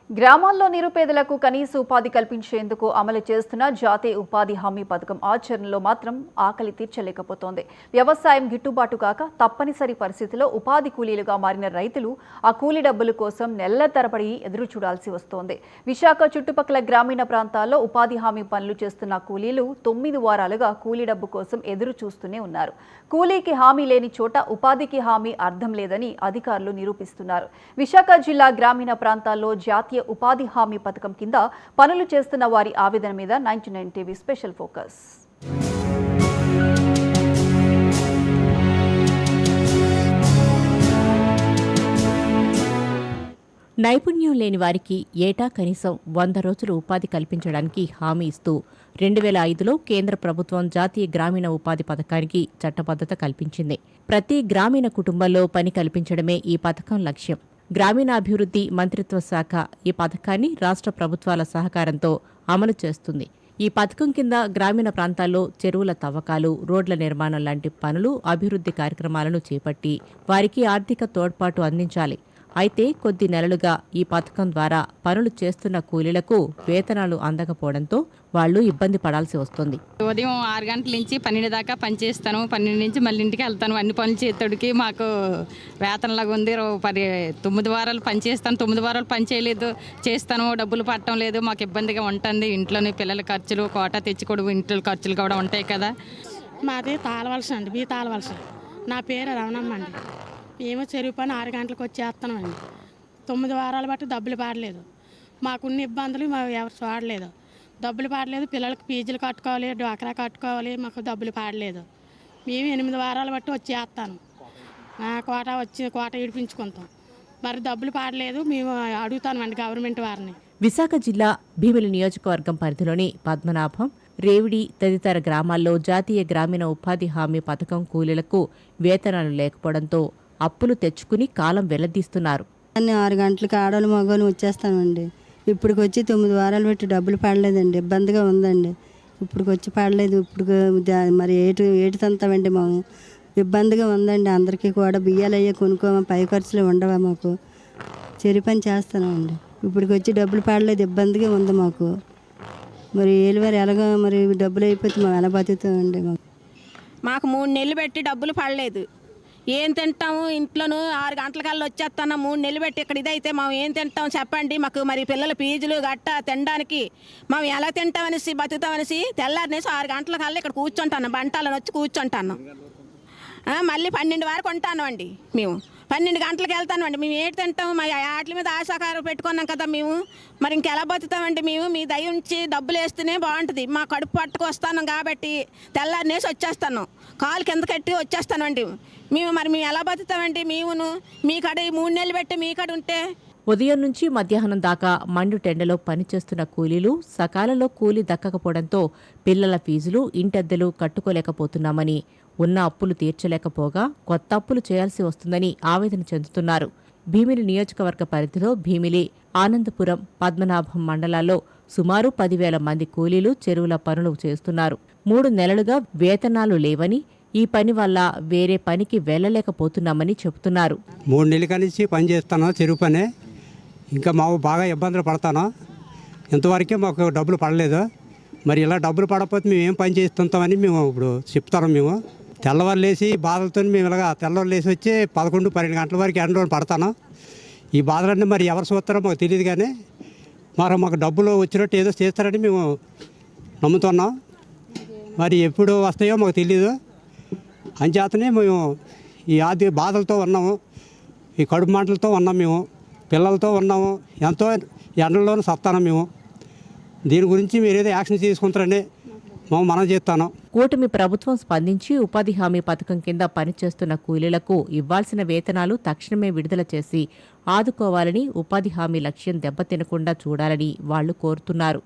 గ్రామాల్లో నిరుపేదలకు కనీస ఉపాధి కల్పించేందుకు అమలు చేస్తున్న జాతీయ ఉపాధి హామీ పథకం ఆచరణలో మాత్రం ఆకలి తీర్చలేకపోతోంది. వ్యవసాయం గిట్టుబాటు కాక తప్పనిసరి పరిస్థితిలో ఉపాధి కూలీలుగా మారిన రైతులు ఆ కూలీ డబ్బుల కోసం నెలల తరబడి ఎదురు చూడాల్సి వస్తోంది. విశాఖ చుట్టుపక్కల గ్రామీణ ప్రాంతాల్లో ఉపాధి హామీ పనులు చేస్తున్న కూలీలు 9 వారాలుగా కూలీ డబ్బు కోసం ఎదురు చూస్తూనే ఉన్నారు. కూలీకి హామీ లేని చోట ఉపాధికి హామీ అర్థం లేదని అధికారులు నిరూపిస్తున్నారు. విశాఖ జిల్లా గ్రామీణ ప్రాంతాల్లో జాతీయ ఉపాధి హామీ పథకం కింద పనులు చేస్తున్న వారి ఆవేదన మీద 99 టీవీ స్పెషల్ ఫోకస్. నైపుణ్యం లేని వారికి ఏటా కనీసం 100 రోజులు ఉపాధి కల్పించడానికి హామీ ఇస్తూ 2005లో కేంద్ర ప్రభుత్వం జాతీయ గ్రామీణ ఉపాధి పథకానికి చట్టబద్ధత కల్పించింది. ప్రతి గ్రామీణ కుటుంబంలో పని కల్పించడమే ఈ పథకం లక్ష్యం. గ్రామీణాభివృద్ధి మంత్రిత్వ శాఖ ఈ పథకాన్ని రాష్ట్ర ప్రభుత్వాల సహకారంతో అమలు చేస్తుంది. ఈ పథకం కింద గ్రామీణ ప్రాంతాల్లో చెరువుల తవ్వకాలు, రోడ్ల నిర్మాణం లాంటి పనులు, అభివృద్ధి కార్యక్రమాలను చేపట్టి వారికి ఆర్థిక తోడ్పాటు అందించాలి. అయితే కొద్ది నెలలుగా ఈ పథకం ద్వారా పనులు చేస్తున్న కూలీలకు వేతనాలు అందకపోవడంతో వాళ్లు ఇబ్బంది పడాల్సి వస్తుంది. ఉదయం 6 గంటల నుంచి 12 దాకా పని చేస్తాను. 12 నుంచి మళ్ళీ ఇంటికి వెళ్తాను. అన్ని పనులు చేతడికి మాకు వేతనలాగా ఉంది. 9 వారాలు పని చేస్తాను. 9 వారాలు పని చేయలేదు, చేస్తాను, డబ్బులు పట్టడం లేదు. మాకు ఇబ్బందిగా ఉంటుంది. ఇంట్లోని పిల్లల ఖర్చులు, కోట తెచ్చుకోవడం, ఇంట్లో ఖర్చులు కూడా ఉంటాయి కదా. మాది తాళవలస అండి, బీ తాళవలస. నా పేరు రవణమ్మ అండి. మేము చెరువు పని 6 గంటలకు వచ్చేస్తున్నామండి. 9 వారాలు బట్టి డబ్బులు పాడలేదు. మాకున్న ఇబ్బందులు ఎవరు చూడలేదు. డబ్బులు పాడలేదు. పిల్లలకు ఫీజులు కట్టుకోవాలి, డ్వాక్రా కట్టుకోవాలి. మాకు డబ్బులు పాడలేదు. మేము 8 వారాలు బట్టి వచ్చేస్తాను. కోట ఇడిపించుకుంటాం. మరి డబ్బులు పాడలేదు. మేము అడుగుతామండి గవర్నమెంట్ వారిని. విశాఖ జిల్లా భీమిలి నియోజకవర్గం పరిధిలోని పద్మనాభం, రేవిడి తదితర గ్రామాల్లో జాతీయ గ్రామీణ ఉపాధి హామీ పథకం కూలీలకు వేతనాలు లేకపోవడంతో అప్పులు తెచ్చుకుని కాలం వెల్లదీస్తున్నారు. 6 గంటలకు ఆడవాళ్ళు మగవాళ్ళు వచ్చేస్తామండి. ఇప్పటికి వచ్చి 9 వారాలు పెట్టి డబ్బులు పడలేదండి. ఇబ్బందిగా ఉందండి. ఇప్పటికి వచ్చి పడలేదు. మరి ఏటి తంతామండి. మేము ఇబ్బందిగా ఉందండి. అందరికీ కూడా బియ్యాలు అయ్యే కొనుక్కోమా, పై ఖర్చులు ఉండవా మాకు. చెరి పని చేస్తామండి. ఇప్పటికి వచ్చి డబ్బులు పడలేదు. ఇబ్బందిగా ఉంది మాకు. మరి ఏలువారు ఎలాగో మరి డబ్బులు అయిపోతే మేము ఎలా బతుకుతామండి. మాకు 3 నెలలు పెట్టి డబ్బులు పడలేదు. ఏం తింటాము? ఇంట్లోనూ 6 గంటలకల్లా వచ్చేస్తాను. 3 నెలలు పెట్టి ఇక్కడ ఇదైతే మేము ఏం తింటాం చెప్పండి. మాకు మరి పిల్లల ఫీజులు గట్ట తినడానికి మేము ఎలా తింటామనేసి బతుకుతామనేసి తెల్లారినేసి 6 గంటలకల్లా ఇక్కడ కూర్చుంటాను. బంటాలను వచ్చి కూర్చుంటాను. మళ్ళీ 12 వరకు ఉంటాను అండి. మేము 12 గంటలకు వెళ్తాను అండి. మేము ఏంటి తింటాము? మరి వాటి మీద ఆశాకారం పెట్టుకున్నాం కదా మేము. మరి ఇంకెలా బతుకుతామండి మేము? మీ దయ ఉంచి డబ్బులు వేస్తేనే బాగుంటుంది. మా కడుపు పట్టుకు వస్తాను కాబట్టి తెల్లారినేసి వచ్చేస్తాను. కాలు కింద కట్టి వచ్చేస్తాను అండి. మేము ఎలా బతుకుతామండి? మీ కాడ 3 నెలలు పెట్టి మీ కాడ ఉంటే ఉదయం నుంచి మధ్యాహ్నం దాకా మండు టెండలో పనిచేస్తున్న కూలీలు సకాలంలో కూలీ దక్కకపోవడంతో పిల్లల ఫీజులు, ఇంటద్దెలు కట్టుకోలేకపోతున్నామని, ఉన్న అప్పులు తీర్చలేకపోగా కొత్త అప్పులు చేయాల్సి వస్తుందని ఆవేదన చెందుతున్నారు. భీమిలి నియోజకవర్గ పరిధిలో భీమిలి, ఆనందపురం, పద్మనాభం మండలాల్లో సుమారు 10,000 మంది కూలీలు చెరువుల పనులు చేస్తున్నారు. 3 నెలలుగా వేతనాలు లేవని, ఈ పని వల్ల వేరే పనికి వెళ్లలేకపోతున్నామని చెబుతున్నారు. 3 నెలల నుంచి పని చేస్తాను చెరువు పని. ఇంకా మాకు బాగా ఇబ్బందులు పడతాను. ఇంతవరకే మాకు డబ్బులు పడలేదు. మరి ఇలా డబ్బులు పడకపోతే మేము ఏం పని చేస్తుంటామని మేము ఇప్పుడు చెప్తాము. మేము తెల్లవారు లేచి బాధలతో మేము ఇలాగా తెల్లవారు లేచి వచ్చి 11, 12 గంటల వరకు ఎండలో పడతాను. ఈ బాధలన్నీ మరి ఎవరు చూస్తారో మాకు తెలియదు. కానీ మాకు డబ్బులు వచ్చినట్టు ఏదో చేస్తారని మేము నమ్ముతున్నాం. మరి ఎప్పుడు వస్తాయో మాకు తెలియదు. అంచేతనే మేము ఈ ఆది బాధలతో ఉన్నాము. ఈ కడుపు మంటలతో ఉన్నాం. మేము పిల్లలతో ఉన్నాము. ఎంతో ఎండల్లోనూ సత్తాను మేము. దీని గురించి మీరు ఏదో యాక్షన్ తీసుకుంటారని మనం చేస్తాను. కూటమి ప్రభుత్వం స్పందించి ఉపాధి హామీ పథకం కింద పనిచేస్తున్న కూలీలకు ఇవ్వాల్సిన వేతనాలు తక్షణమే విడుదల చేసి ఆదుకోవాలని, ఉపాధి హామీ లక్ష్యం దెబ్బతినకుండా చూడాలని వాళ్లు కోరుతున్నారు.